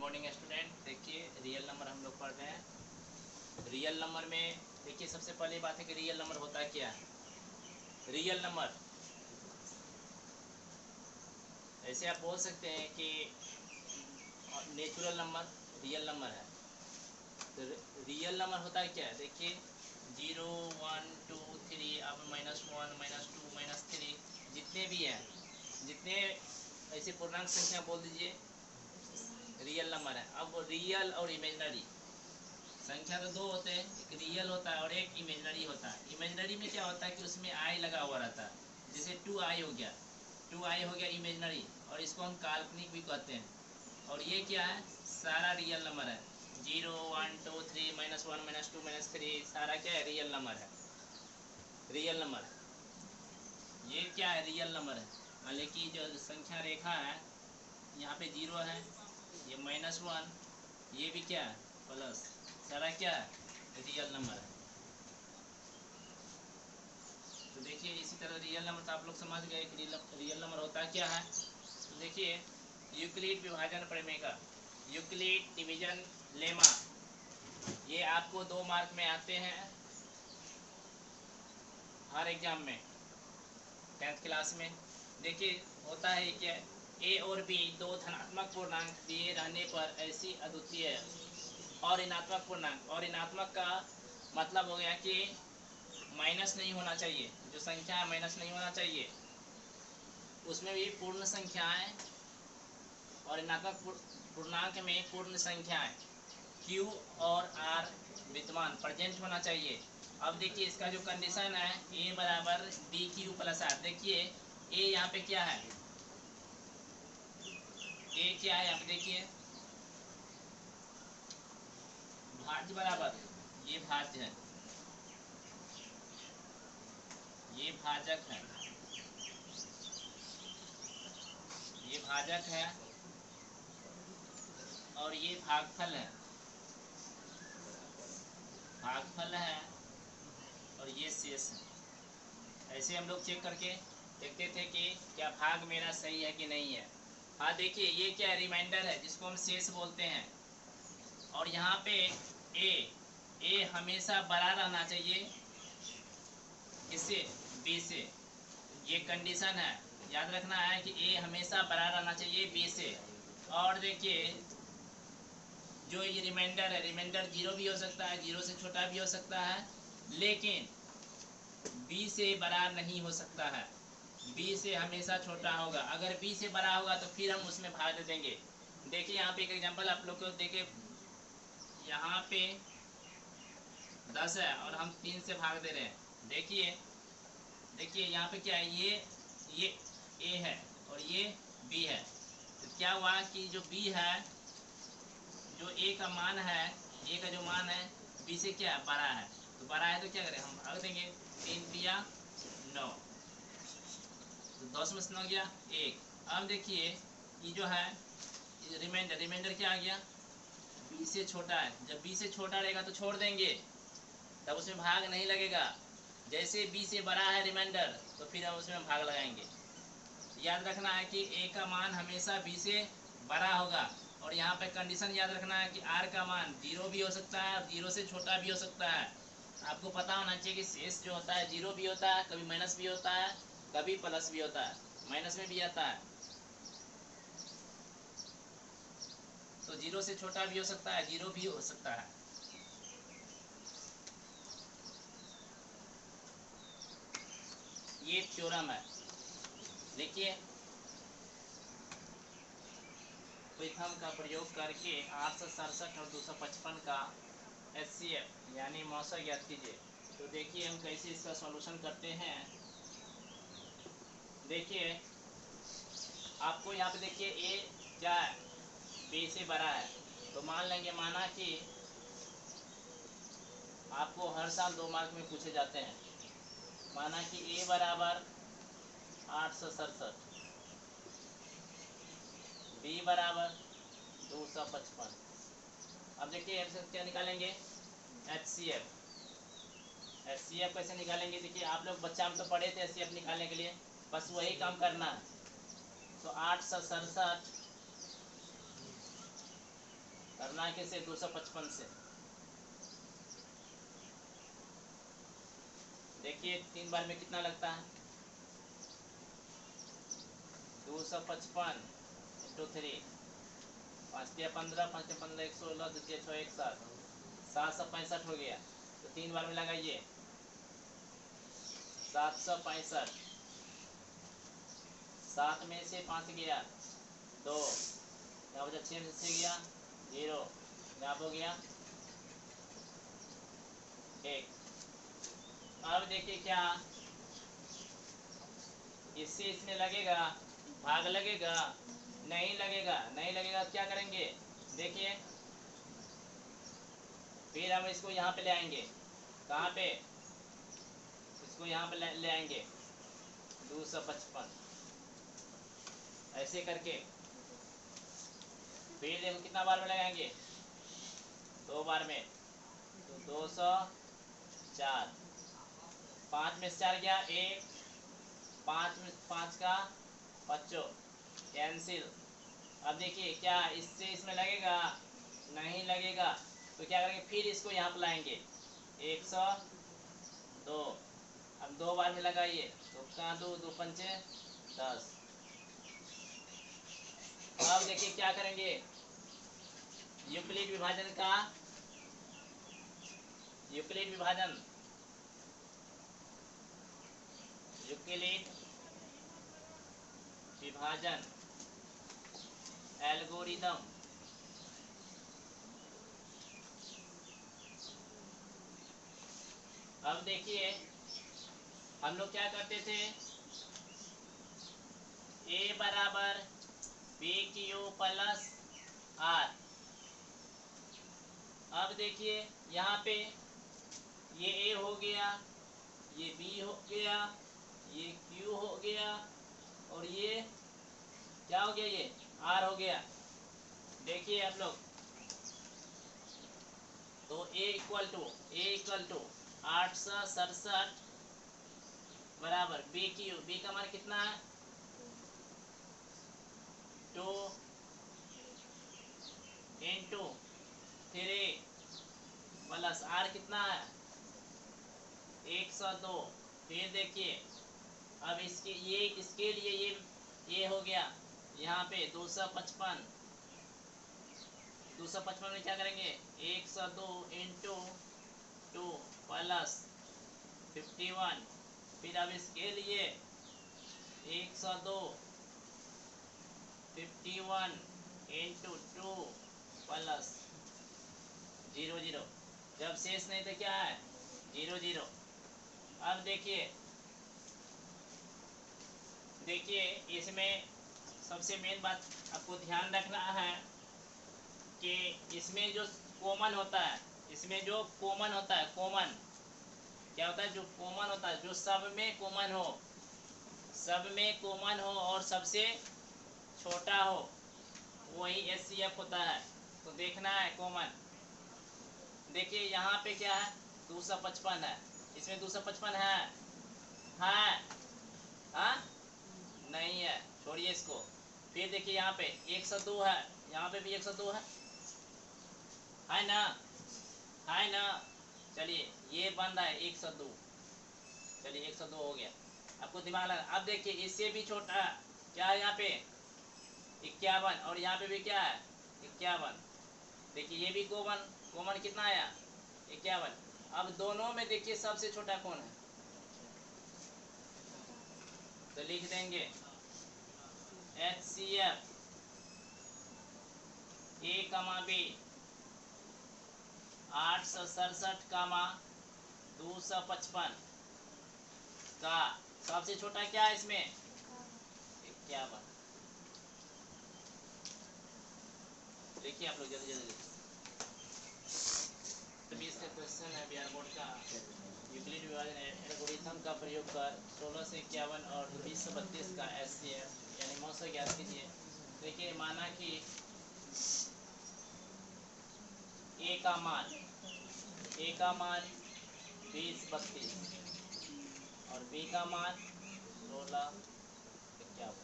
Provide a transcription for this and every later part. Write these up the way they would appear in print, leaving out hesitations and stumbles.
Morning student. देखिए real number हम लोग पढ़ रहे हैं। रियल नंबर में देखिए सबसे पहले बात है कि रियल नंबर होता क्या है। रियल नंबर ऐसे आप बोल सकते हैं कि नेचुरल नंबर रियल नंबर है। तो रियल नंबर होता है क्या है, देखिए 0 1 2 3 अब -1 -2 -3 जितने भी हैं, जितने ऐसे पूर्णांक संख्या बोल दीजिए रियल नंबर है। अब रियल और इमेजनरी संख्या तो दो होते हैं, एक रियल होता है और एक इमेजनरी होता है। इमेजनरी में क्या होता है कि उसमें आई लगा हुआ रहता है, जैसे 2i हो गया, 2i हो गया इमेजनरी, और इसको हम काल्पनिक भी कहते हैं। और ये क्या है, सारा रियल नंबर है। 0 1 2 3 -1 -2 -3 सारा क्या है, रियल नंबर है। रियल नंबर ये क्या है, रियल नंबर है। मान लीजिए कि जो संख्या रेखा है यहाँ पे 0 है, ये -1, ये भी क्या है प्लस, सारा क्या है रियल नंबर है। तो देखिए इसी तरह रियल नंबर तो आप लोग समझ गए कि रियल नंबर होता क्या है। तो देखिए यूक्लिड विभाजन प्रमेय, यूक्लिड डिवीजन लेमा, ये आपको 2 मार्क में आते हैं हर एग्जाम में 10th क्लास में। देखिए होता है क्या, ए और बी दो धनात्मक पूर्णांक दिए रहने पर ऐसी अद्वितीय और ऋणात्मक पूर्णांक, और ऋणात्मक का मतलब हो गया कि माइनस नहीं होना चाहिए, जो संख्या है माइनस नहीं होना चाहिए, उसमें भी पूर्ण संख्याएं, और ऋणात्मक पूर्णांक में पूर्ण संख्याएं Q और R विद्यमान प्रेजेंट होना चाहिए। अब देखिए इसका जो कंडीशन है A बराबर BQ प्लस R, देखिए A यहाँ पे क्या है, A क्या है यहाँ पे देखिए भाज्य बराबर, ये भाज्य है, ये भाजक है, ये भाजक है, और ये भागफल है, भागफल है, और ये शेष है। ऐसे हम लोग चेक करके देखते थे कि क्या भाग मेरा सही है कि नहीं है। हाँ देखिए ये क्या है, रिमाइंडर है जिसको हम शेष बोलते हैं। और यहाँ पे ए हमेशा बड़ा रहना चाहिए किससे, बी से, ये कंडीशन है, याद रखना है कि ए हमेशा बड़ा रहना चाहिए बी से। और देखिए जो ये रिमाइंडर है, रिमाइंडर 0 भी हो सकता है, 0 से छोटा भी हो सकता है, लेकिन बी से बड़ा नहीं हो सकता है, बी से हमेशा छोटा होगा। अगर बी से बड़ा होगा तो फिर हम उसमें भाग दे देंगे। देखिए यहाँ पे एक एग्जांपल आप लोग को देखिए, यहाँ पे 10 है और हम 3 से भाग दे रहे हैं। देखिए देखिए यहाँ पे क्या है, ये ए है और ये बी है। तो क्या हुआ कि जो बी है, जो ए का मान है, ए का जो मान है बी से क्या बड़ा है, तो बड़ा है तो क्या करें, हम भाग देंगे। 3 दिया 9, तो 10 में से 9 गया 1। अब देखिए ये जो है रिमाइंडर, रिमाइंडर क्या आ गया, बी से छोटा है। जब बी से छोटा रहेगा तो छोड़ देंगे, तब उसमें भाग नहीं लगेगा। जैसे बी से बड़ा है रिमाइंडर तो फिर हम उसमें भाग लगाएंगे। याद रखना है कि ए का मान हमेशा बी से बड़ा होगा। और यहाँ पे कंडीशन याद रखना है कि आर का मान 0 भी हो सकता है और 0 से छोटा भी हो सकता है। आपको पता होना चाहिए कि शेष जो होता है 0 भी होता है, कभी माइनस भी होता है, कभी प्लस भी होता है, माइनस में भी आता है। तो 0 से छोटा भी हो सकता है, 0 भी हो सकता है। ये थ्योरम है। देखिए विथम का प्रयोग करके 867 और 255 का HCF यानी मौसा ज्ञात कीजिए। तो देखिए हम कैसे इसका सॉल्यूशन करते हैं। देखिए आपको यहाँ पे देखिए ए क्या है, बी से बड़ा है, तो मान लेंगे, माना कि आपको हर साल 2 मार्क में पूछे जाते हैं, माना कि ए बराबर 867, बी बराबर 255। अब देखिए क्या निकालेंगे, HCF। HCF कैसे निकालेंगे, देखिए आप लोग बच्चा हम तो पढ़े थे HCF निकालने के लिए, बस वही काम करना है। तो 867 करना किसे 255 से। देखिए 3 बार में कितना लगता है 255 इंटू 3, 5 या 15, 5 या 15 116, 2 6 1 7, 765 हो गया। तो 3 बार में लगाइए 765, 7 में से 5 गया 2, यहाँ बचा 6 में से गया 0, यहाँ हो गया 1। अब देखिए क्या इससे इसमें लगेगा, भाग लगेगा, नहीं लगेगा, नहीं लगेगा तो क्या करेंगे देखिए, फिर हम इसको यहाँ पे ले आएंगे, कहाँ पे, इसको यहाँ पे ले आएंगे 255 ऐसे करके, फिर देखो कितना बार में लगाएंगे 2 बार में, तो 204, 5 में से 4 गया 1, 5 में 5 का 5 कैंसिल। अब देखिए क्या इससे इसमें लगेगा, नहीं लगेगा तो क्या करेंगे फिर इसको यहाँ पर लाएंगे 102, अब 2 बार में लगाइए तो कहाँ 2 2 पंचे 10। अब देखिए क्या करेंगे यूक्लिड विभाजन का, यूक्लिड विभाजन, यूक्लिड विभाजन एल्गोरिदम। अब देखिए हम लोग क्या करते थे, a बराबर बी क्यू प्लस आर। अब देखिए यहाँ पे ये a हो गया, ये b हो गया, ये q हो गया और ये क्या हो गया, ये r हो गया। देखिए आप लोग तो a इक्वल टू 867 बराबर बी क्यू, बी का मान कितना है 2 इंटू 3 प्लस आर कितना है 102। फिर देखिए अब इसके ये इसके लिए ये हो गया यहाँ पे 255, 255 में क्या करेंगे 102 इंटू 2 प्लस 51। फिर अब इसके लिए 102 51 इंटू 2 प्लस 00, जब शेष नहीं तो क्या है 00। अब देखिए इसमें सबसे मेन बात आपको ध्यान रखना है कि इसमें जो कॉमन होता है, इसमें जो कॉमन होता है, कॉमन क्या होता है, जो कॉमन होता है, जो सब में कॉमन हो, सब में कॉमन हो और सबसे छोटा हो वही एचसीएफ होता है। तो देखना है कॉमन। देखिए यहाँ पे क्या है 255 है, इसमें 255 है, हाँ नहीं है, छोड़िए इसको। फिर देखिए यहाँ पे 102 है, यहाँ पे भी 102 है ना, है ना। चलिए ये बन रहा है 102, चलिए 102 हो गया, आपको दिमाग लगा। अब देखिए इससे भी छोटा क्या है यहाँ पे 51 और यहाँ पे भी क्या है 51। देखिए ये भी कॉमन, कॉमन कितना आया 51। अब दोनों में देखिए सबसे छोटा कौन है, तो लिख देंगे HCF A कमा B 867 कामा 255 का सबसे छोटा क्या है इसमें 51। देखिए आप लोग जल्दी जल्दी, तो 20 का क्वेश्चन है बिहार बोर्ड का, यूक्लिड विभाजन एल्गोरिथम का प्रयोग कर 16 से 51 और 20 से 32 का HCF यानी मौसा ज्ञात कीजिए। देखिए माना कि A का मान 20 32 और B का मान 16 51।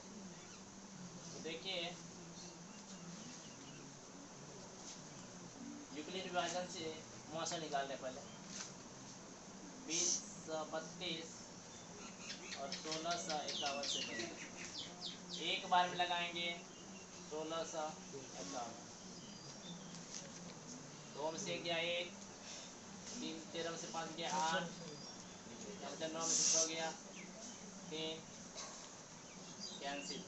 तो देखिए विभाजन से मौसम निकाल लें पहले। 2032 और 1651 से करेंगे। एक बार में लगाएंगे 1651। 2 में से गया 1, 3 13 में से 5 गया 8, 9 में से 6 गया 3, कैंसिल।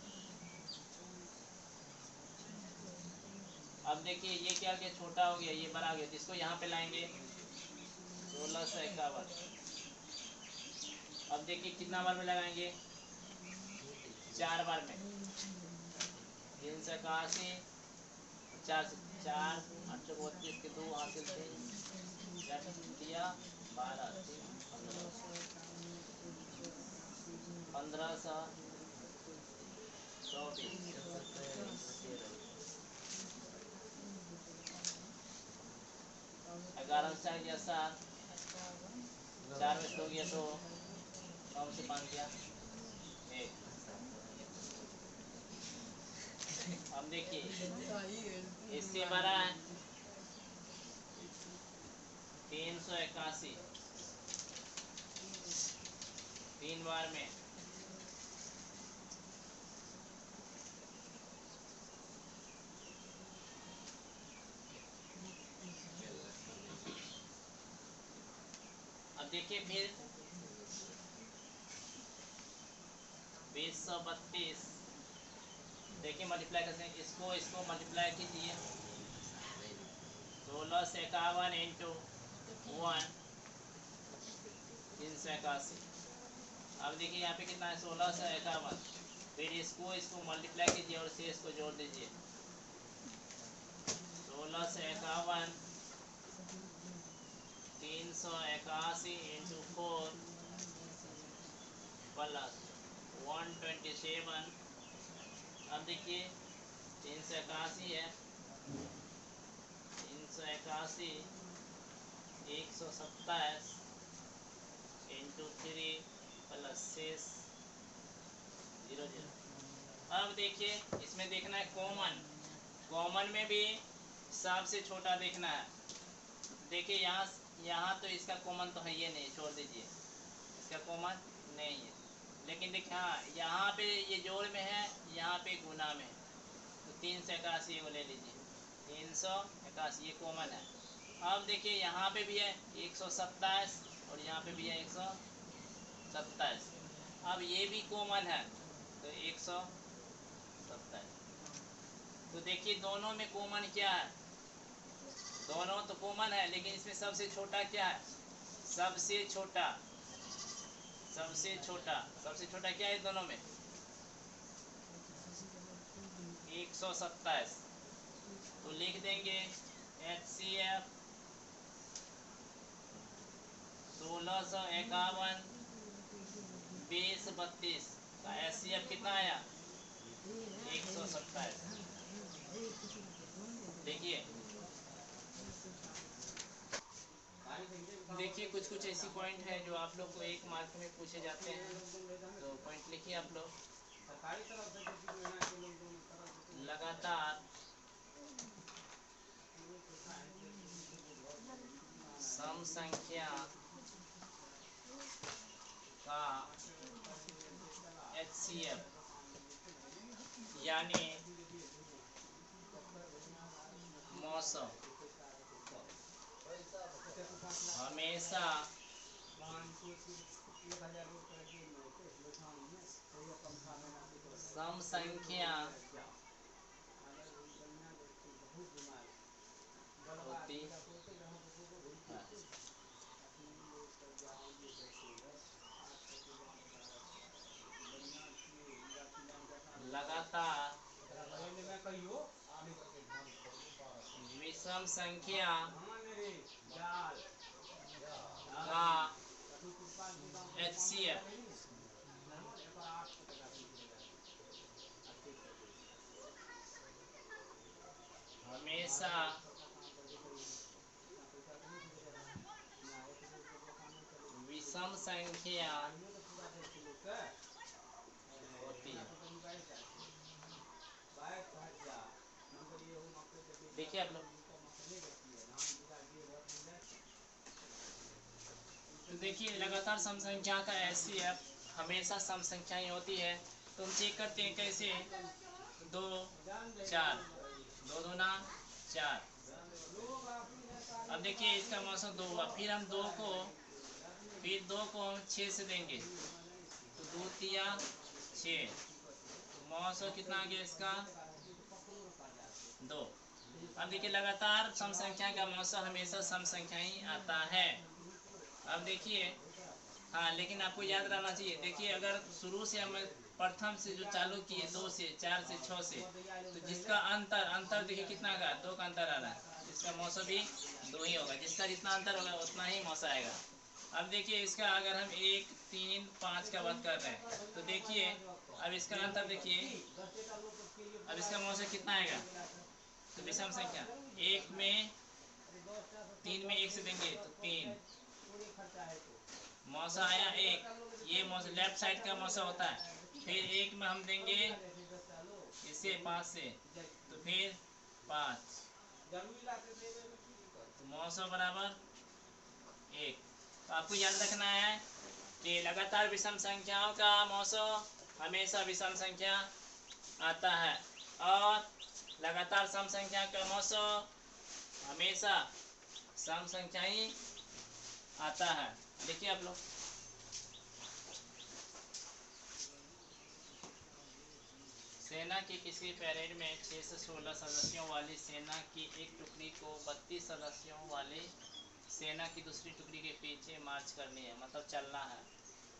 अब देखिए ये क्या गया, छोटा हो गया, ये बड़ा हो गया, जिसको यहाँ पे लाएंगे 1651। अब देखिए कितना बार में लगाएंगे, 4 बार में। 381, 4 से 4, 832 के 2 हासिल थे, 4 दिया 12, 1500, 11 में 4 गया 7, 4 में 2 गया 2, 9 में से 5 गया 1। अब देखिए इससे बड़ा है 381, 3 बार में। अब देखिए फिर 2032, देखिए मल्टीप्लाई करते हैं, इसको मल्टीप्लाई कीजिए। 16 से 51 इंटू 1, 381। अब देखिए यहाँ पे कितना है, 16 से 51। फिर इसको मल्टीप्लाई कीजिए और शेष को जोड़ दीजिए। 16 से 51, 381 इंटू 4 प्लस 127। अब देखिए 381 है, 381 127 इंटू 3 प्लस 6 0 0। अब देखिए इसमें देखना है कॉमन में भी सबसे छोटा देखना है। देखिए यहाँ तो इसका कॉमन तो है ये नहीं, छोड़ दीजिए, इसका कॉमन नहीं है। लेकिन देखिए हाँ यहाँ पे ये जोड़ में है, यहाँ पे गुना में है, तो 381 वो ले लीजिए, 381 ये कॉमन है। अब देखिए यहाँ पे भी है 127 और यहाँ पे भी है 127। अब ये भी कॉमन है तो 127। तो देखिए दोनों में कॉमन क्या है, दोनों तो कॉमन है, लेकिन इसमें सबसे छोटा क्या है, सबसे छोटा क्या है दोनों में, 127। तो लिख देंगे HCF 1651 2032 का HCF कितना आया, 127। देखिए कुछ ऐसी पॉइंट है जो आप लोग को 1 मार्क में पूछे जाते हैं, तो पॉइंट लिखिए आप लोग। लगातार सम संख्या का HCF यानी मौसम हमेशा सम संख्या होती है। लगातार विषम संख्या का HCF हमेशा विषम संख्या होती है। देखिए आप लोग देखिए लगातार सम संख्या का एचसीएफ हमेशा सम संख्या ही होती है। तो हम चेक करते हैं कैसे। 2 4, 2 दूना 4। अब देखिए इसका मौसम 2 हुआ, फिर हम 2 को हम 6 से देंगे तो 2 तिया 6, तो मौसम कितना आ गया इसका 2। अब देखिए लगातार सम संख्या का मौसम हमेशा सम संख्या ही आता है। अब देखिए हाँ, लेकिन आपको याद रहना चाहिए। देखिए अगर शुरू से हम प्रथम से जो चालू किए 2 से 4 से 6 से, तो जिसका अंतर देखिए कितना का 2 का अंतर आ रहा है, इसका मौसम भी 2 ही होगा। जिसका जितना अंतर होगा उतना ही मौसम आएगा। अब देखिए इसका अगर हम 1 3 5 का बात कर रहे हैं तो देखिए अब इसका अंतर देखिए, अब इसका मौसम कितना आएगा। तो विषम संख्या 1 में 3 में 1 से देंगे तो 3, मौसा आया 1। ये मौसा लेफ्ट साइड का मौसा होता है। फिर 1 में हम देंगे इसे 5 से तो फिर 5, तो मौसा बराबर 1। तो आपको याद रखना है कि लगातार विषम संख्याओं का मौसम हमेशा विषम संख्या आता है और लगातार सम संख्या का मौसम हमेशा सम संख्या ही आता है। देखिए आप लोग सेना के किसी परेड में 6 से 16 सदस्यों वाली सेना की एक टुकड़ी को 32 सदस्यों वाली सेना की दूसरी टुकड़ी के पीछे मार्च करनी है, मतलब चलना है।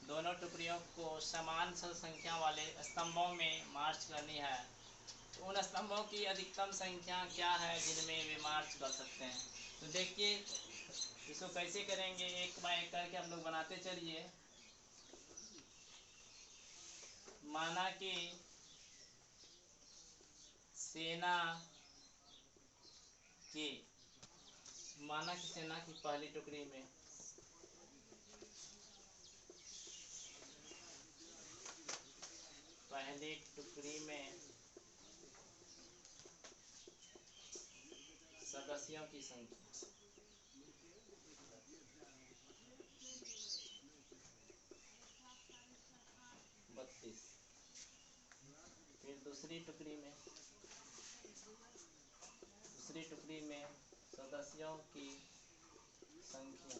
दोनों टुकड़ियों को समान संख्या वाले स्तंभों में मार्च करनी है। तो उन स्तंभों की अधिकतम संख्या क्या है जिनमें वे मार्च कर सकते हैं। तो देखिए इसको कैसे करेंगे, एक बार एक करके हम लोग बनाते चलिए। माना कि सेना की पहली टुकड़ी में सदस्यों की संख्या 32। फिर दूसरी टुकड़ी में सदस्यों की संख्या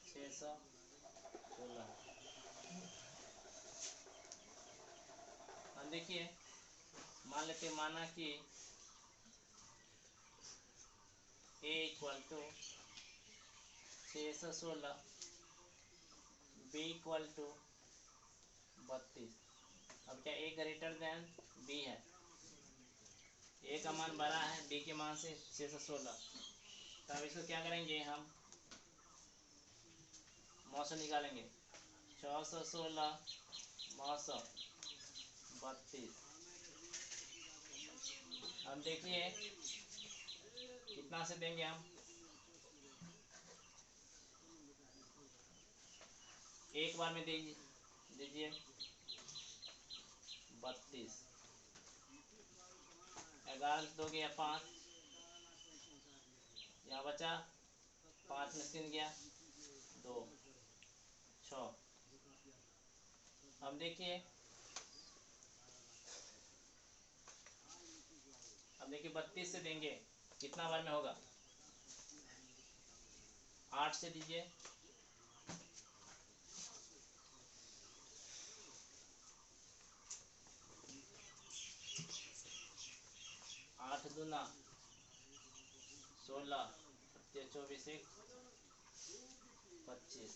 616। हम देखिए मान लेते, माना कि A equal to 616, B equal to 32। अब क्या A ग्रेटर देन B है, A का मान बड़ा है B के मान से 616। तब इसको क्या करेंगे, हम मौसम निकालेंगे। 616 मौसम 32। हम देखिए कितना से देंगे, हम एक बार में दीजिए 32। 11 दोगे या 5, यहाँ बचा 5 में 3 गया 2, 6। अब देखिए 32 से देंगे कितना बार में होगा, 8 से दीजिए 8 दूना 16, 24 1 25।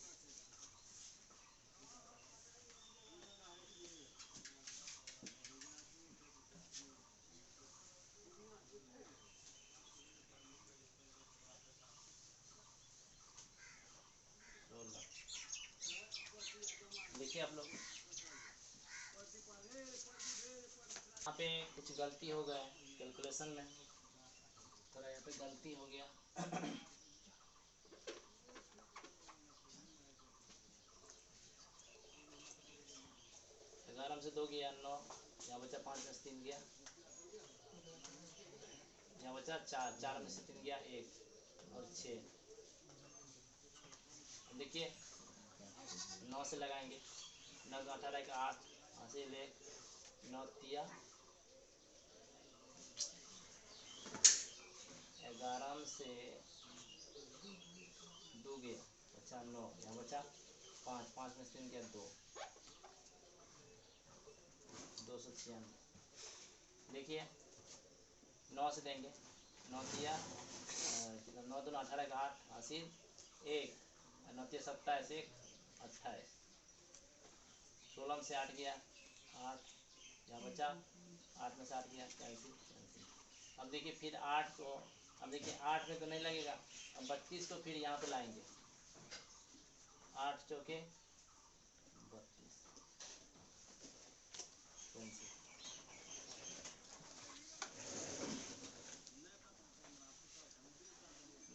देखिए आप लोग यहाँ पे कुछ गलती हो गया कैलकुलेशन में, थोड़ा यहाँ पे गलती हो गया। 11 में से 2 गया 9, यहाँ बचा 5 में से 3 गया, यहाँ बचा 4, 4 में से 3 गया 1 और 6। देखिए 9 से लगाएंगे, 9 2 18 का 8 हासिल 1, 9 तिया 11 से 2 गया, बचा 9, यहाँ बचा 5, 5 में से 3 गया 2, 296। देखिए 9 से देंगे, 9 तिया कितना, 9 2 18 का 8 हासिल 1, 9 तिया 27 1 28, 16 में से 8 गया 8, यहाँ बचा 8 में से 8 गया कैंसिल। अब देखिए फिर 8 को, अब देखिए 8 में तो नहीं लगेगा, अब 32 को फिर यहाँ पे लाएंगे, 8 चौके 32 कैंसिल।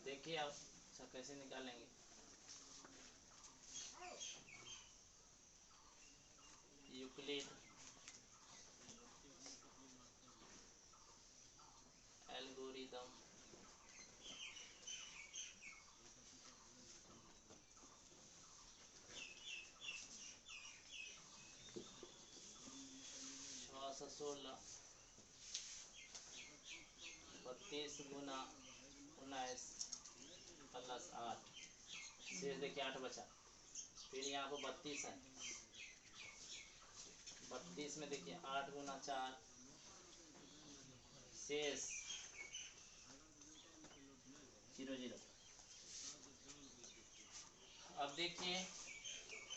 देखिए आप अच्छा कैसे निकालेंगे, यूक्लिड एल्गोरिदम छः सौ 16 32 गुना 19 प्लस 8, शेष देखिए 8 बचा, फिर यहाँ पर 32 है, 32 में देखिए 8 गुना 4 शेष 0 0। अब देखिए,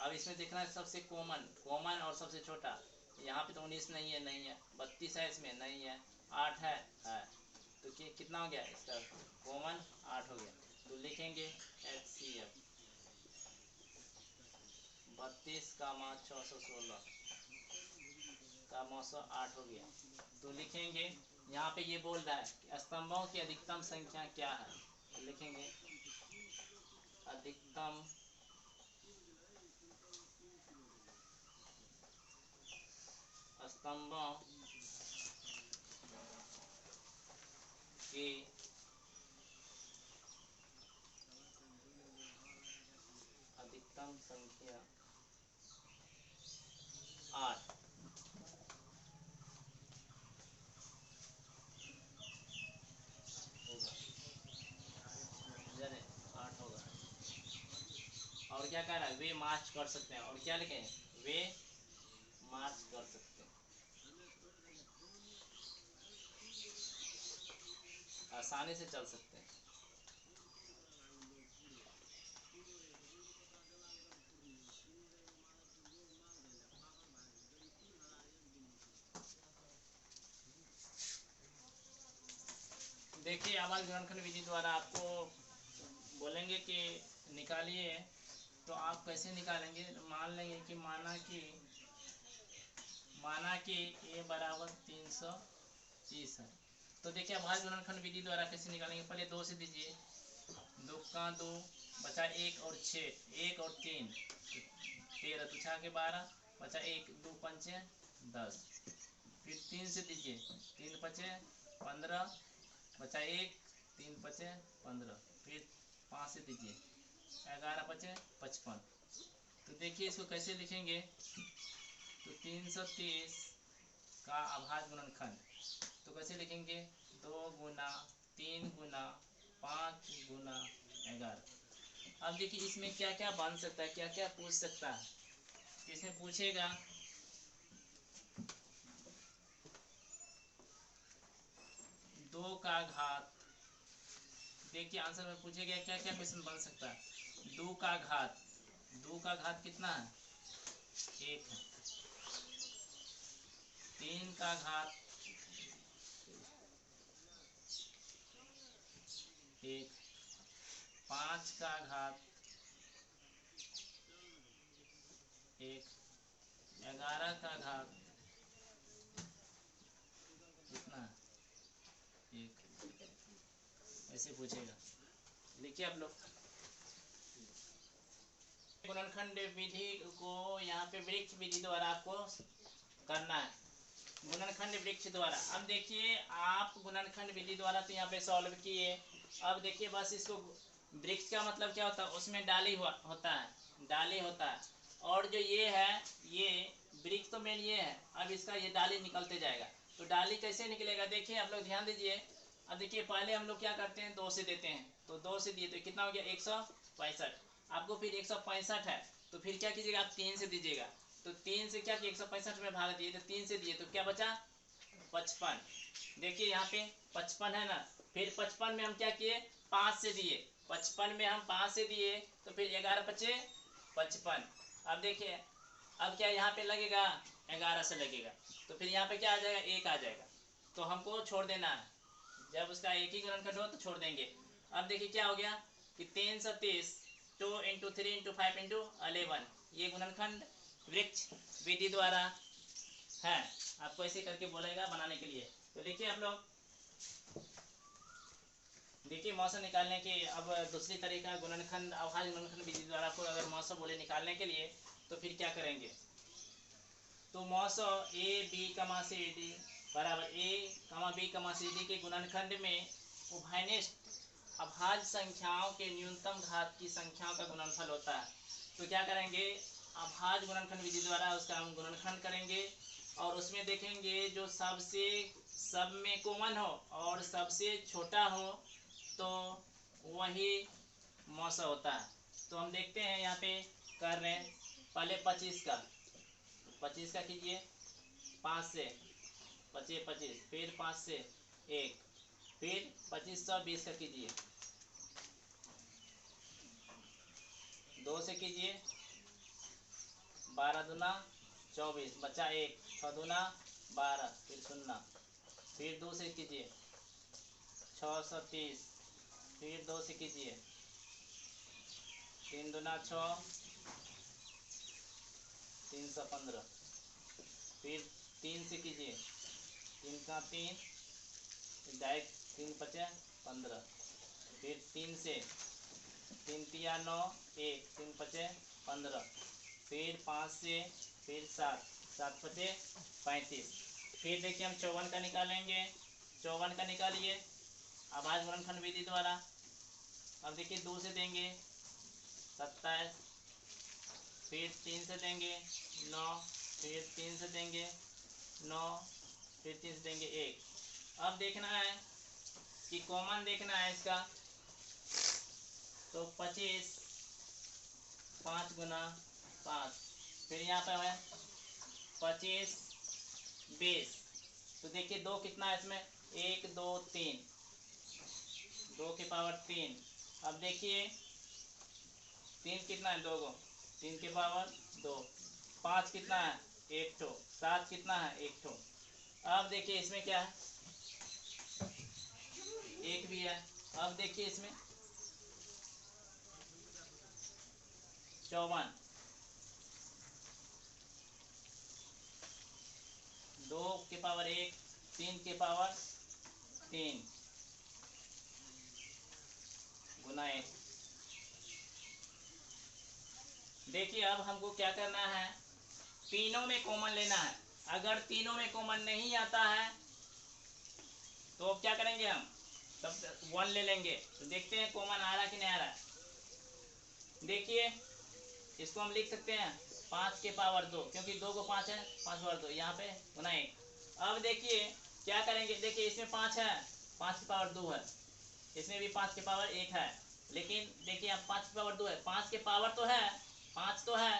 अब इसमें देखना है सबसे कॉमन, कॉमन और सबसे छोटा, यहाँ पे तो 19 नहीं है, नहीं है, 32 है इसमें नहीं है, 8 है, तो कितना हो गया इसका कॉमन 8 हो गया, तो लिखेंगे HCF 32 का मान 616 का मौसम 8 हो गया, तो लिखेंगे यहाँ पे ये बोल रहा है कि स्तंभों की अधिकतम संख्या क्या है, तो लिखेंगे अधिकतम स्तंभों की अधिकतम संख्या 8 होगा, 8 होगा। और क्या कह रहा है, वे मार्च कर सकते हैं, और क्या लिखें, वे मार्च कर सकते हैं, आसानी से चल सकते हैं। देखिए हमारे गुणनखंड विधि द्वारा आपको बोलेंगे कि निकालिए, तो आप कैसे निकालेंगे, मान लेंगे कि माना कि a बराबर 330 है, तो देखिए अभाज्य गुणनखंड विधि द्वारा कैसे निकालेंगे, पहले 2 से दीजिए, 2 का 2 बचा 1 और 6, 1 और 3 13, तो 6 के 12 बचा 1, 2 पंचे 10, फिर 3 से दीजिए, 3 पचे 15 बचा 1, 3 पचे 15, फिर 5 से दीजिए 11 पचे 55, तो देखिए इसको कैसे लिखेंगे, तो 330 का अभाज्य गुणनखंड, तो कैसे लिखेंगे, 2 गुना 3 गुना 5 गुना 11। अब देखिए इसमें क्या क्या बन सकता है, क्या क्या पूछ सकता है, इसमें पूछेगा 2 का घात, देखिए आंसर में पूछेगा क्या क्या क्वेश्चन बन सकता है, 2 का घात, 2 का घात कितना है 1 है, 3 का घात 1, 5 का घात 1, 11 का घात कितना 1, ऐसे पूछेगा। लिखिए आप लोग, गुणनखंड विधि को यहाँ पे वृक्ष विधि द्वारा आपको करना है, गुणनखंड वृक्ष द्वारा। अब देखिए आप गुणनखंड विधि द्वारा तो यहाँ पे सॉल्व किए, अब देखिए बस इसको वृक्ष का मतलब क्या होता है, उसमें डाली होता है, डाली होता है। और जो ये है, ये वृक्ष तो मेन ये है, अब इसका ये डाली निकलते जाएगा। तो डाली कैसे निकलेगा, देखिए आप लोग ध्यान दीजिए। अब देखिए पहले हम लोग क्या करते हैं, 2 से देते हैं, तो 2 से दिए तो कितना हो गया 165। आपको फिर 165 है तो फिर क्या कीजिएगा, आप 3 से दीजिएगा। तो 3 से क्या किया, 165 में भाग दिए तो 3 से दिए तो क्या बचा 55। देखिए यहाँ पे 55 है ना, फिर 55 में हम क्या किए 5 से दिए, 55 में हम 5 से दिए तो फिर 11 बचे 55। अब देखिए अब क्या यहाँ पे लगेगा 11 से लगेगा, तो फिर यहाँ पे क्या आ जाएगा 1 आ जाएगा, तो हमको छोड़ देना है। जब उसका एक ही गुणनखंड हो तो छोड़ देंगे। अब देखिए क्या हो गया कि 330 2 इंटू 3 इंटू 5 इंटू 11, ये गुणनखंड वृक्ष विधि द्वारा है। आपको ऐसे करके बोलेगा बनाने के लिए। तो देखिए आप लोग, देखिए मौसम निकालने की अब दूसरी तरीका गुणनखंड अवभाज्य गुणनखंड विधि द्वारा आपको अगर मौसम बोले निकालने के लिए तो फिर क्या करेंगे, तो मौसम ए बी कमा सी डी बराबर ए कमा बी कमा सी डी के गुणनखंड में उभयनिष्ठ अभाज्य संख्याओं के न्यूनतम घात की संख्याओं का गुणनफल होता है। तो क्या करेंगे, अभाज्य गुणनखंड विधि द्वारा उसका हम गुणनखंड करेंगे और उसमें देखेंगे जो सबसे सब में कॉमन हो और सबसे छोटा हो तो वही मौसा होता है। तो हम देखते हैं यहाँ पे कर रहे हैं, पहले 25 का कीजिए, 5 से 25, फिर 5 से 1, फिर 2520 का कीजिए, 2 से कीजिए, 12 दूना 24 बचा 1, 6 दूना 12, फिर 0, फिर 2 से कीजिए 630, फिर 2 से कीजिए 3 दूना 6, 315, फिर 3 से कीजिए 3 का 3 डायरेक्ट 3 पचे 15, फिर 3 से 3 तिया 9 1 3 पचे 15, फिर 5 से फिर 7 7 पचे 35। फिर देखिए हम 54 का निकालेंगे, 54 का निकालिए अभाज्य गुणनखंड विधि द्वारा। अब देखिए 2 से देंगे 27, फिर 3 से देंगे 9, फिर 3 से देंगे 9, फिर 3 से देंगे 1। अब देखना है कि कॉमन देखना है इसका, तो 25 5 गुना 5, फिर यहाँ पर है 25 20। तो देखिए 2 कितना है इसमें, 1 2 3, 2 के पावर 3। अब देखिए 3 कितना है 2 को, 3 के पावर 2, 5 कितना है 1 ठो, 7 कितना है 1 ठो। अब देखिए इसमें क्या है, 1 भी है। अब देखिए इसमें 54, 2 के पावर 1, 3 के पावर 3 गुना 1। देखिए अब हमको क्या करना है, तीनों में कॉमन लेना है। अगर तीनों में कॉमन नहीं आता है तो अब क्या करेंगे, हम तब 1 ले लेंगे। तो देखते हैं कॉमन आ रहा कि नहीं आ रहा। देखिए इसको हम लिख सकते हैं 5 के पावर 2, क्योंकि 2 को 5 है, 5 पावर 2 यहाँ पे गुना 1। अब देखिए क्या करेंगे, देखिए इसमें 5 है, 5 की पावर 2 है, इसमें भी 5 के पावर 1 है, लेकिन देखिए अब 5 की पावर 2 है, 5 के पावर तो है, 5 तो है,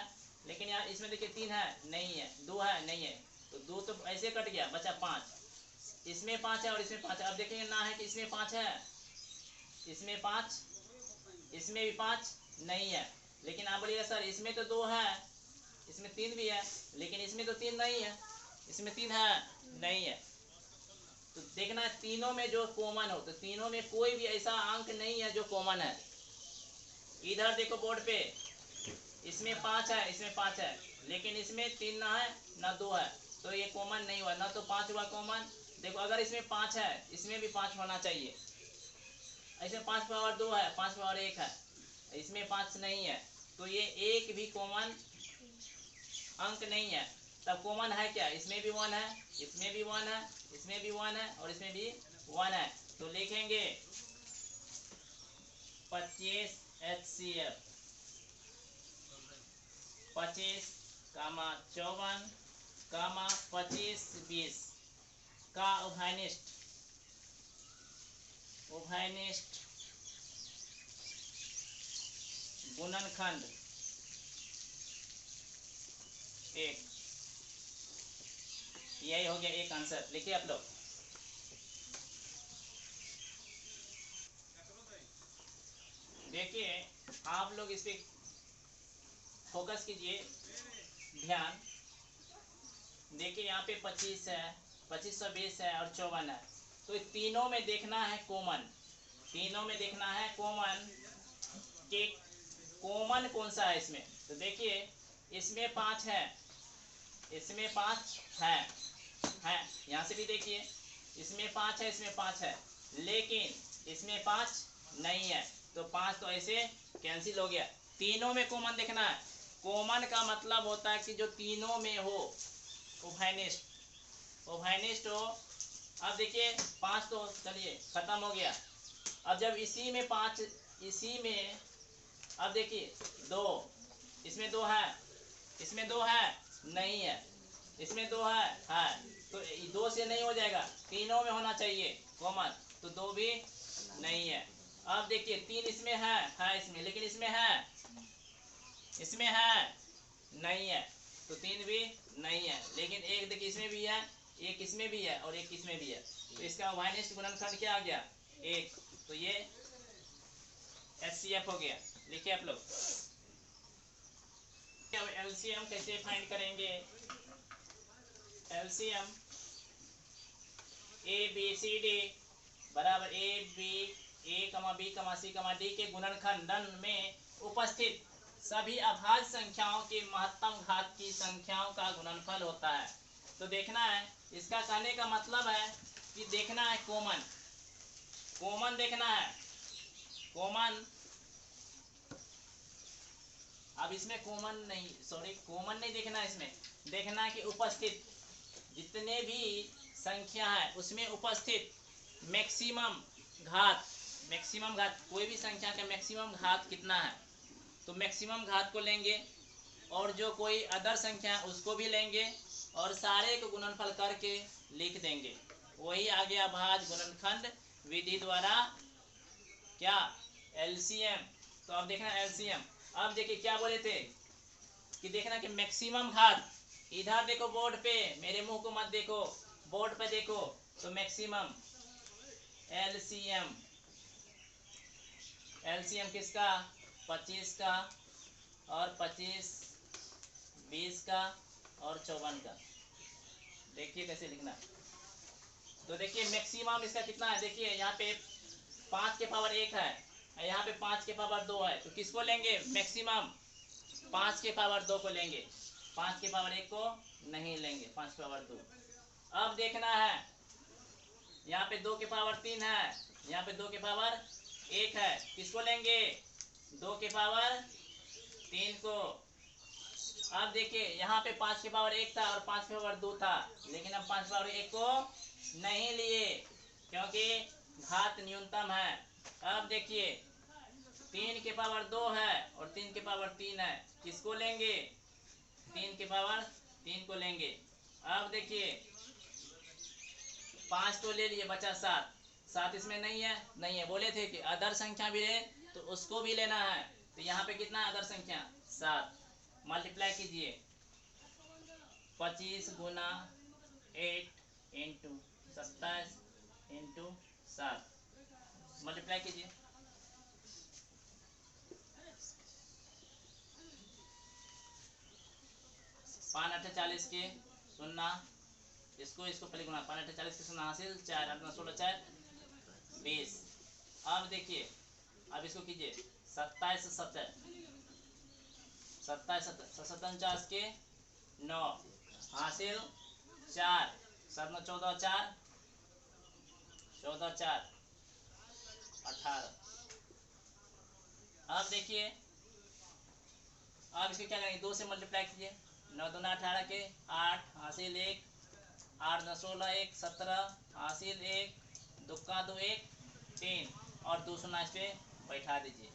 लेकिन यार इसमें देखिए 3 है नहीं है, 2 है नहीं है, तो 2 तो ऐसे कट गया, बचा 5। इसमें 5 है और इसमें 5 है। अब देखेंगे ना है कि इसमें 5 है, इसमें 5, इसमें भी 5 नहीं है, लेकिन आप बोलिएगा सर इसमें तो 2 है, इसमें 3 भी है, लेकिन इसमें तो 3 नहीं है, इसमें 3 है नहीं है। तो देखना है तीनों में जो कॉमन हो, तो तीनों में कोई भी ऐसा अंक नहीं है जो कॉमन है। इधर देखो बोर्ड पे, इसमें 5 है, इसमें 5 है, लेकिन इसमें 3 ना है ना 2 है, तो ये कॉमन नहीं हुआ, ना तो 5 हुआ कॉमन। देखो अगर इसमें 5 है, इसमें भी 5 होना चाहिए, इसमें 5 पावर 2 है, 5 पावर 1 है, इसमें 5 नहीं है, तो ये एक भी कॉमन अंक नहीं है। तब कॉमन है क्या, इसमें भी 1 है, इसमें भी 1 है, इसमें भी 1 है और इसमें भी 1 है। तो लिखेंगे 25 HCF, 25 कामा 54 कामा 25 20 का उभयनिष्ठ गुणनखंड 1। यही हो गया एक आंसर। लिखिए आप लोग। देखिए आप लोग इस पे फोकस कीजिए, ध्यान। देखिए यहाँ पे 25 है, 2520 है और 54 है। तो तीनों में देखना है कॉमन, तीनों में देखना है कॉमन कि कॉमन कौन सा है इसमें। तो देखिए इसमें 5 है, इसमें 5 है, यहाँ से भी देखिए इसमें 5 है, इसमें 5 है, लेकिन इसमें 5 नहीं है। तो 5 तो ऐसे कैंसिल हो गया। तीनों में कॉमन देखना है। कॉमन का मतलब होता है कि जो तीनों में हो, उभयनिष्ठ हो। अब देखिए 5 तो चलिए खत्म हो गया। अब जब इसी में 5, इसी में अब देखिए 2, इसमें 2 है, इसमें 2 है, नहीं है, इसमें 2 है, तो 2 से नहीं हो जाएगा, तीनों में होना चाहिए कॉमन। तो 2 भी नहीं है। अब देखिए 3 इसमें है इसमें, लेकिन इसमें है, इसमें है, नहीं है, तो 3 भी नहीं है। लेकिन एक देखिए इसमें भी है, एक इसमें भी है और एक इसमें भी है। तो इसका उभयनिष्ठ गुणनखंड क्या आ गया? 1। तो ये HCF हो गया। लिखिए आप लोग। अब LCM कैसे फाइंड करेंगे? LCM ABCD बराबर A B C D के गुणनखंड में उपस्थित सभी अभाज्य संख्याओं के महत्तम घात की संख्याओं का गुणनफल होता है। तो देखना है, इसका कहने का मतलब है कि देखना है कॉमन, कॉमन देखना है, कॉमन। अब इसमें कॉमन नहीं देखना है, इसमें देखना है कि उपस्थित जितने भी संख्या है उसमें उपस्थित मैक्सिमम घात, कोई भी संख्या का मैक्सिमम घात कितना है, तो मैक्सिमम घात को लेंगे और जो कोई अदर संख्या है उसको भी लेंगे और सारे को गुणनफल करके लिख देंगे। वही आ गया भाज्य गुणनखंड विधि द्वारा क्या? LCM। तो अब देखना LCM। अब देखिए क्या बोले थे कि देखना कि मैक्सिमम घात, इधर देखो बोर्ड पे, मेरे मुंह को मत देखो, बोर्ड पे देखो। तो मैक्सिमम LCM किसका? 25 का और 25 20 का और 54 का। देखिए कैसे लिखना। तो देखिए मैक्सिमम इसका कितना है, देखिए यहाँ पे 5 के पावर 1 है, यहाँ पे 5 के पावर 2 है। तो किसको लेंगे? मैक्सिमम 5 के पावर 2 को लेंगे, 5 के पावर 1 को नहीं लेंगे, 5 के पावर 2। अब देखना है यहाँ पे 2 के पावर 3 है, यहाँ पे 2 के पावर 1 है, किसको लेंगे? 2 के पावर 3 को। अब देखिए यहाँ पे 5 के पावर 1 था और 5 के पावर 2 था, लेकिन हम 5 के पावर 1 को नहीं लिए क्योंकि घात न्यूनतम है। अब देखिए 3 के पावर 2 है और 3 के पावर 3 है, किसको लेंगे? 3 के पावर 3 को लेंगे। अब देखिए 5 तो ले लिए, बचा 7 इसमें नहीं है, बोले थे कि अदर संख्या भी ले तो उसको भी लेना है। तो यहाँ पे कितना अदर संख्या? 7। मल्टीप्लाई कीजिए 25 गुना 8 इंटू 27 इंटू 7, मल्टीप्लाई कीजिए। पाँच 40 के सुन्ना, इसको पहले गुना, 5 40 के सुन्ना हासिल 4 8 16 4 20। अब देखिए अब इसको कीजिए 27 57 के 9 हासिल 4 7 14 4 14 4 18। अब देखिए अब इसको क्या करेंगे? 2 से मल्टीप्लाई कीजिए, 9 दूना 18 के 8 हासिल 1 8 9 16 1 17 हासिल 1 दुक्का 2 1 3 और 2 सुना इस पे बैठा दीजिए।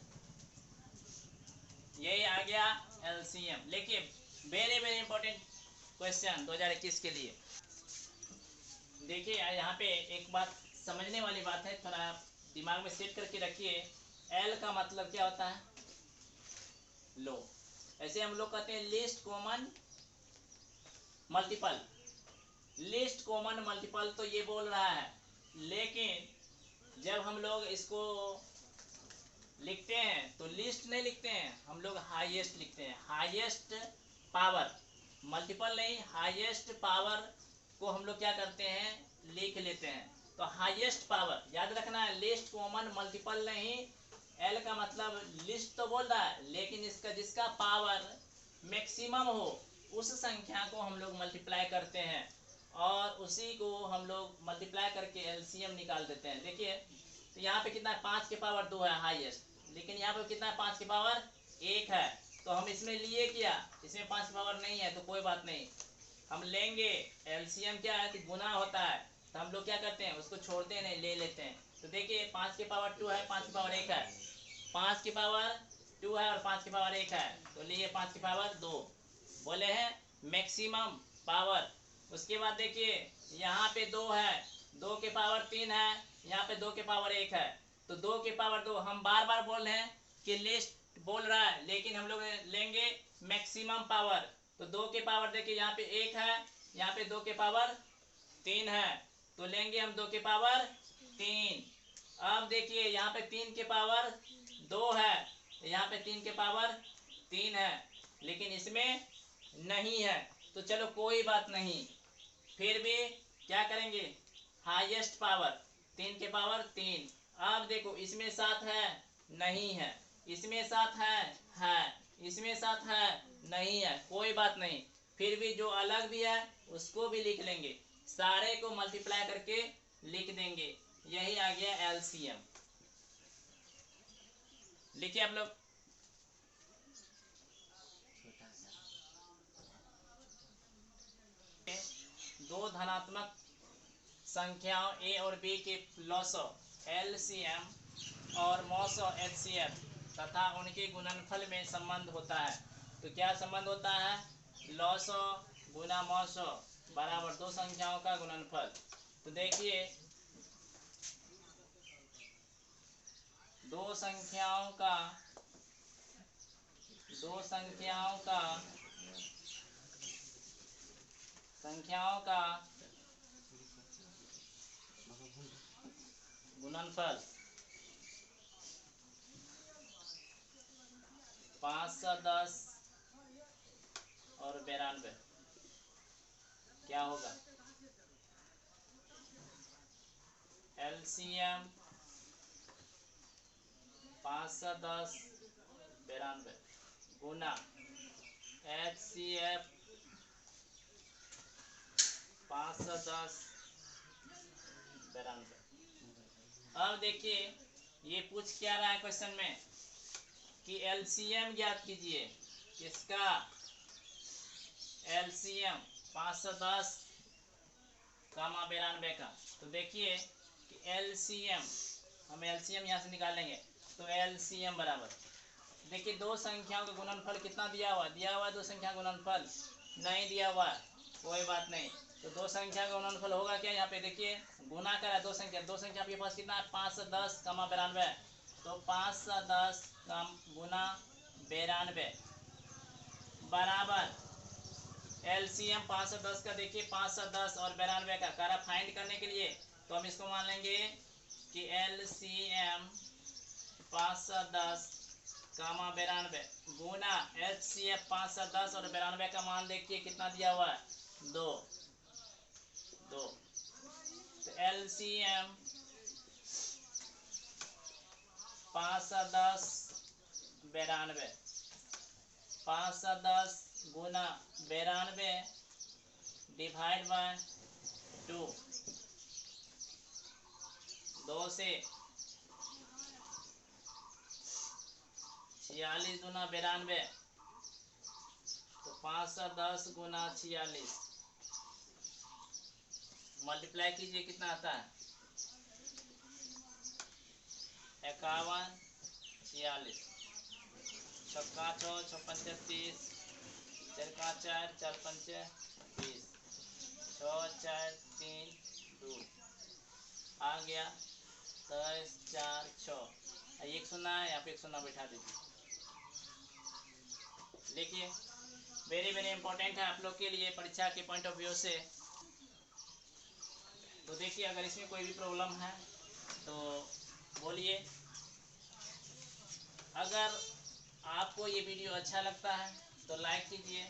यही आ गया एलसीएम। देखिए वेरी वेरी इंपॉर्टेंट क्वेश्चन 2021 के लिए। देखिए यहाँ पे एक बात समझने वाली बात है, थोड़ा आप दिमाग में सेट करके रखिए। एल का मतलब क्या होता है? लो। ऐसे हम लोग कहते हैं list common multiple. List common multiple तो ये बोल रहा है, लेकिन जब हम लोग इसको लिखते हैं तो लिस्ट नहीं लिखते हैं, हम लोग हाईएस्ट लिखते हैं। हाईएस्ट पावर, मल्टीपल नहीं, हाईएस्ट पावर को हम लोग क्या करते हैं, लिख लेते हैं। तो हाईएस्ट पावर याद रखना है, लिस्ट कॉमन मल्टीपल नहीं। एल का मतलब लिस्ट तो बोल रहा है, लेकिन इसका जिसका पावर मैक्सिमम हो उस संख्या को हम लोग मल्टीप्लाई करते हैं और उसी को हम लोग मल्टीप्लाई करके एलसीएम निकाल देते हैं। देखिए तो यहाँ पे कितना है, 5 के पावर 2 है हाईएस्ट, लेकिन यहाँ पे कितना है, 5 के पावर 1 है। तो हम इसमें लिए क्या, इसमें 5 के पावर नहीं है तो कोई बात नहीं, हम लेंगे। एलसीएम क्या है कि गुना होता है, तो हम लोग क्या करते हैं, उसको छोड़ते नहीं, ले लेते हैं। तो देखिए 5 के पावर 2 है, 5 के पावर 1 है, 5 के पावर 2 है और 5 के पावर 1 है, तो लिए 5 के पावर 2 बोले हैं मैक्सिमम पावर। उसके बाद देखिए यहाँ पे 2 है, 2 के पावर 3 है, यहाँ पे 2 के पावर 1 है, तो 2 के पावर 2 हम बार बार बोल रहे हैं कि लिस्ट बोल रहा है, लेकिन हम लोग लेंगे मैक्सिमम पावर। तो 2 के पावर देखिए यहाँ पे 1 है, यहाँ पे 2 के पावर 3 है, तो लेंगे हम 2 के पावर 3। अब देखिए यहाँ पे 3 के पावर 2 है, यहाँ पे 3 के पावर 3 है, लेकिन इसमें नहीं है, तो चलो कोई बात नहीं, फिर भी क्या करेंगे, हाईएस्ट पावर 3 के पावर 3। अब देखो इसमें 7 है, नहीं है, इसमें 7 है, इसमें 7 है, नहीं है, कोई बात नहीं, फिर भी जो अलग भी है उसको भी लिख लेंगे, सारे को मल्टीप्लाई करके लिख देंगे। यही आ गया एलसीएम। लिखिए आप लोग। दो धनात्मक संख्याओं ए और बी के लॉसो एलसीएम और मॉसो एचसीएफ तथा उनके गुणनफल में संबंध होता है। तो क्या संबंध होता है, लॉसो गुना मॉसो बराबर दो संख्याओं का गुणनफल। तो देखिए दो संख्याओं का गुणनफल 510 और 92 क्या होगा, एलसीएम 510 92 गुना एचसीएफ 510 92। अब देखिए ये पूछ क्या रहा है क्वेश्चन में कि एलसीएम ज्ञात कीजिए, किसका, एलसीएम 510 कामा 92 का। तो देखिए कि एलसीएम, हम एलसीएम यहाँ से निकालेंगे, तो एलसीएम बराबर, देखिए दो संख्याओं का गुणनफल कितना दिया हुआ, दो संख्या गुणनफल नहीं दिया हुआ, कोई बात नहीं। तो दो संख्या का गुणनफल होगा क्या, यहाँ पे देखिए गुना करा दो संख्या आपके पास कितना है, 510 कामा 92, तो 510 कम गुना 92 बराबर एलसीएम 510 का। देखिए 510 और 92 का करा फाइंड करने के लिए, तो हम इसको मान लेंगे कि एलसीएम 510 कामा 92 गुना एचसीएफ 510 और 92 का मान देखिए कितना दिया हुआ है, 2। तो एलसीएम 510 92 510 गुना 92 डिवाइड बाय 2, 2 से 46 गुना 92, तो 510 गुना 46 मल्टीप्लाई कीजिए कितना आता है, 51 46, छक्का 6 6 पंचे 30, चार का 4 4 पंचे 20, 6 4 3 2 आ गया 10 4 6। एक शून्य है, यहाँ पे एक शून्य बैठा दीजिए। देखिए वेरी वेरी इंपॉर्टेंट है आप लोग के लिए परीक्षा के पॉइंट ऑफ व्यू से। तो देखिए अगर इसमें कोई भी प्रॉब्लम है तो बोलिए। अगर आपको ये वीडियो अच्छा लगता है तो लाइक कीजिए,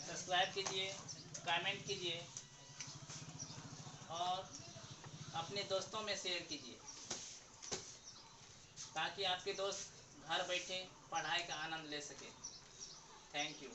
सब्सक्राइब कीजिए, कमेंट कीजिए और अपने दोस्तों में शेयर कीजिए ताकि आपके दोस्त घर बैठे पढ़ाई का आनंद ले सके। Thank you.